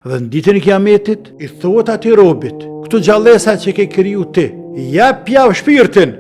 Dhe në ditën e Kiametit i thuhet atij robit, këto gjallësa që ke kriju ti, jap javë shpirtin.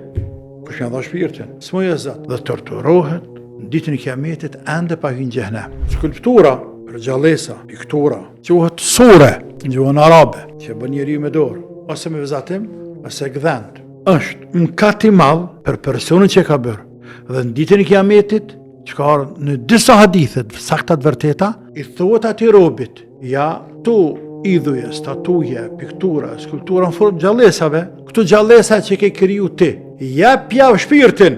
Kush ja dha shpirtin? S'moja Zot. Dhe torturohet në ditën e Kiametit ende pa hyrë në xhenem. Skulptura për gjallësa, piktura, quhet sure në gjuhën arabe, që bën njeriu me dorë, ose me vizatim, ose gdhend. Është mëkat i madh për personin që ka bërë. Dhe në ditën e Kiametit, që ka ardhur në disa hadithe sakta të vërteta, i thuhet atij robit, ja tu idhuje, statuje, piktura, skulptura në formë gjallësave, këto gjallësa që ke kriju ti, jap javë shpirtin.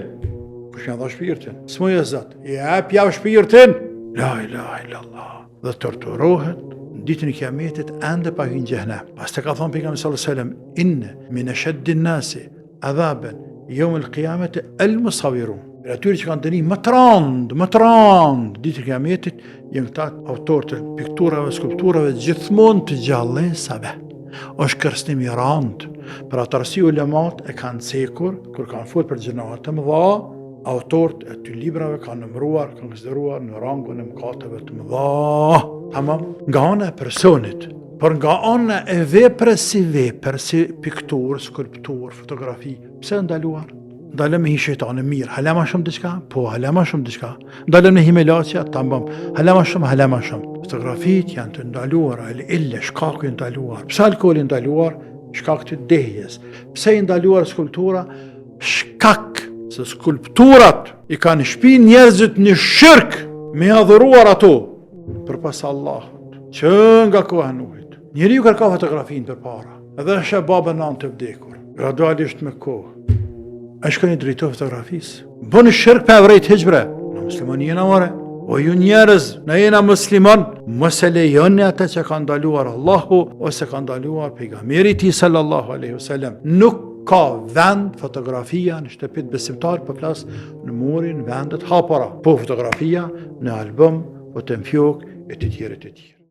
Kush ja dha shpirtin? S'moja Zot. Jap javë shpirtin. La ilaha illallah. Dhe torturohet në ditën e Kiametit ende pa hyrë në xhenem. Pastaj ka thënë pejgamberi sallallahu alajhi wasallam, inna min ashaddi an-nasi adhaban yawm al-qiyamati al-musawwirun. Për atyre që kanë dënim më të rëndë, ditë e Kiametit, janë këta autorë të pikturave, skulpturave, gjithmonë të gjallësave. Është kërcënim i rëndë. Për atë arsye ulemat e kanë cekur, kur kanë folur për gjinohat të mëdha, autorët e të librave kanë numëruar, kanë konsideruar në rangun e mëkateve të mëdha. Tamam, nga ana e personit, por nga ana e veprës si pikturë, skulpturë, fotografi, pse ndaluar? Ndalëm me hi shejtani mirë, hala ma shumë diçka? Po, hala ma shumë diçka. Ndalëm në himelacja, tambam, hala ma shumë. Fotografit janë të ndaluar, ille, shkaku i ndaluar. Pse alkooli i ndaluar? Shkak të dehjes. Pse i ndaluar skulptura? Shkak se skulpturat i kanë shpi njerëzit në shirk me adhuruar ato përpas Allahut, që nga koha e Nuhit. Njeriu kërka fotografin përpara, edhe është baba nën të vdekur, gradualisht me kohë. A shkoni drejtoj fotografisë. Bëni shirk pa vrejt hijbre. Në muslimani jena more. O ju njerëz, në jena musliman, mos e lejoni ata që ka ndaluar Allahu ose ka ndaluar pejgamberi i tij sallallahu alaihi wasallam. Nuk ka vend fotografia në shtëpit besimtar, po flas në murin vendet hapura. Po fotografia në album, po të mfjok e të tjerë.